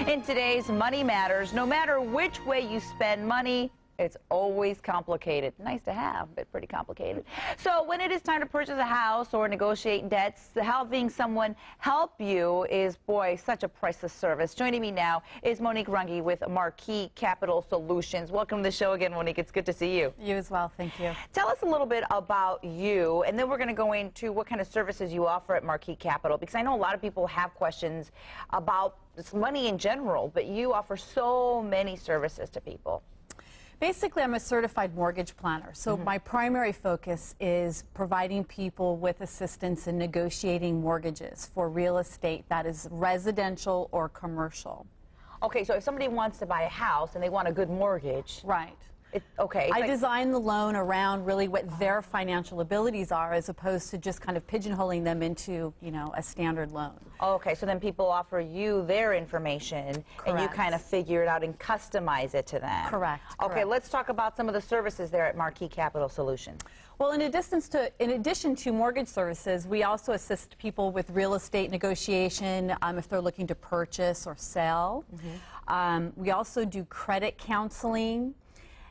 In today's Money Matters, no matter which way you spend money, it's always complicated. Nice to have, but pretty complicated. So when it is time to purchase a house or negotiate debts, having someone help you is, boy, such a priceless service. Joining me now is Monique Runge with Marquis Capital Solutions. Welcome to the show again, Monique. It's good to see you. You as well. Thank you. Tell us a little bit about you, and then we're going to go into what kind of services you offer at Marquis Capital, because I know a lot of people have questions about money in general, but you offer so many services to people. Basically, I'm a certified mortgage planner, so my primary focus is providing people with assistance in negotiating mortgages for real estate that is residential or commercial. Okay, so if somebody wants to buy a house and they want a good mortgage. Right. I design the loan around really what their financial abilities are, as opposed to just kind of pigeonholing them into, you know, a standard loan. Okay, so then people offer you their information, and you kind of figure it out and customize it to them. Correct. Okay, let's talk about some of the services there at Marquis Capital Solutions. Well, in addition to mortgage services, we also assist people with real estate negotiation if they're looking to purchase or sell. We also do credit counseling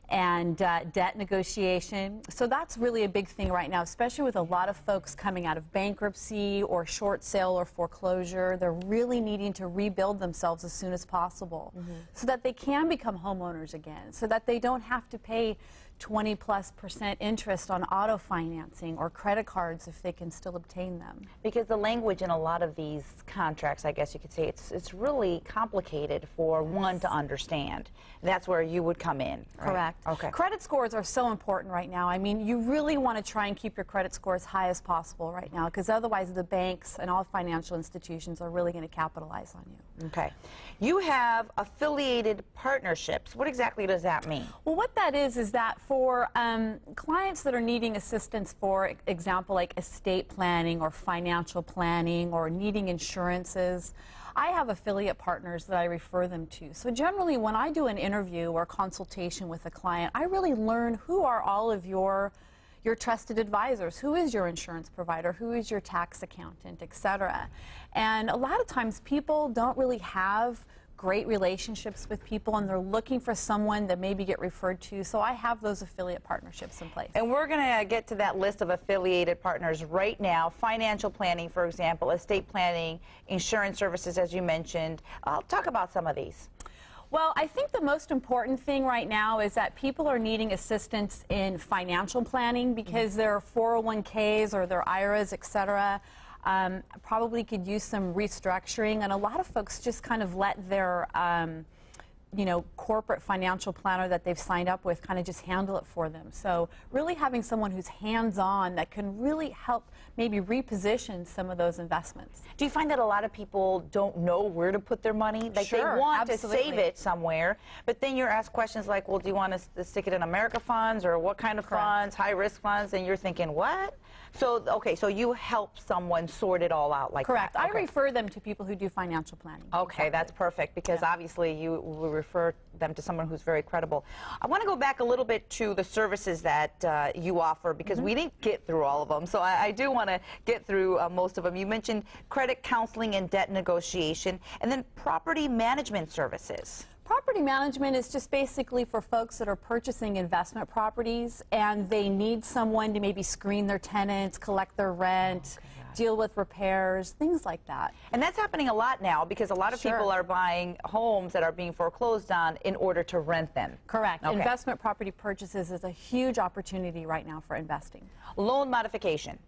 and debt negotiation. So that's really a big thing right now, especially with a lot of folks coming out of bankruptcy or short sale or foreclosure. They're really needing to rebuild themselves as soon as possible so that they can become homeowners again, so that they don't have to pay 20+% interest on auto financing or credit cards if they can still obtain them. Because the language in a lot of these contracts, I guess you could say, it's really complicated for one to understand. That's where you would come in, right? Correct. Okay. Credit scores are so important right now. I mean, you really want to try and keep your credit score as high as possible right now, because otherwise the banks and all financial institutions are really going to capitalize on you. Okay. You have affiliated partnerships. What exactly does that mean? Well, what that is that for clients that are needing assistance, for example, like estate planning or financial planning or needing insurances, I have affiliate partners that I refer them to. So generally, when I do an interview or consultation with a client, I really learn who are all of your trusted advisors. Who is your insurance provider? Who is your tax accountant, etc. And a lot of times people don't really have great relationships with people, and they're looking for someone that maybe get referred to. So I have those affiliate partnerships in place. And we're going to get to that list of affiliated partners right now. Financial planning, for example, estate planning, insurance services, as you mentioned. I'll talk about some of these. Well, I think the most important thing right now is that people are needing assistance in financial planning, because their 401ks or their IRAs, etc., probably could use some restructuring, and a lot of folks just kind of let their you know, corporate financial planner that they've signed up with kind of just handle it for them. So really having someone who's hands-on that can really help maybe reposition some of those investments. Do you find that a lot of people don't know where to put their money? Like Sure, they want absolutely. to save it somewhere, but then you're asked questions like, well, do you want to stick it in America funds, or what kind of funds, high-risk funds? And you're thinking, what? So, okay, so you help someone sort it all out like Correct. that. I refer them to people who do financial planning. Okay, that's perfect, because obviously you will refer them to someone who's very credible. I want to go back a little bit to the services that you offer, because we didn't get through all of them, so I do want to get through most of them. You mentioned credit counseling and debt negotiation, and then property management services. Property management is just basically for folks that are purchasing investment properties, and they need someone to maybe screen their tenants, collect their rent, deal with repairs, things like that. And that's happening a lot now, because a lot of people are buying homes that are being foreclosed on in order to rent them. Correct. Investment property purchases is a huge opportunity right now for investing. Loan modification.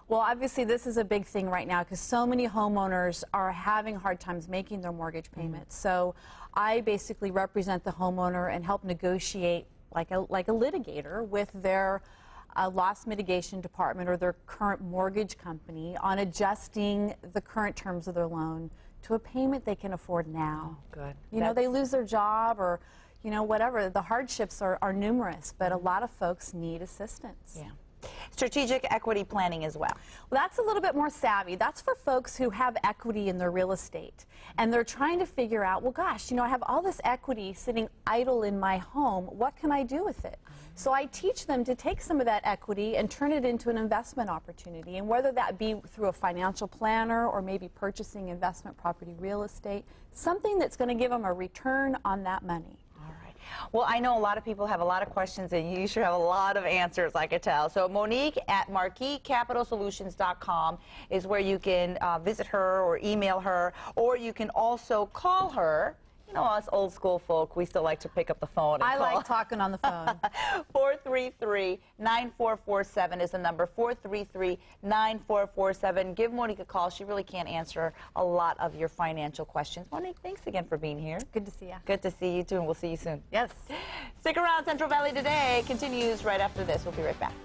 Well, obviously this is a big thing right now, because so many homeowners are having hard times making their mortgage payments. So I basically represent the homeowner and help negotiate like a litigator with their loss mitigation department or their current mortgage company on adjusting the current terms of their loan to a payment they can afford now. Good. You know, they lose their job, or you know, whatever. The hardships are numerous, but a lot of folks need assistance. Yeah. Strategic equity planning as well. Well, that's a little bit more savvy. That's for folks who have equity in their real estate. And they're trying to figure out, well, gosh, you know, I have all this equity sitting idle in my home. What can I do with it? So I teach them to take some of that equity and turn it into an investment opportunity. And whether that be through a financial planner or maybe purchasing investment property real estate, something that's going to give them a return on that money. Well, I know a lot of people have a lot of questions, and you should have a lot of answers, I could tell. So Monique at marquiscapitalsolutions.com is where you can visit her or email her, or you can also call her. You know, us old school folk, we still like to pick up the phone and I call. like talking on the phone. 433-9447 is the number, 433-9447. Give Monique a call. She really can answer a lot of your financial questions. Monique, thanks again for being here. Good to see you. Good to see you, too, and we'll see you soon. Yes. Stick around. Central Valley Today continues right after this. We'll be right back.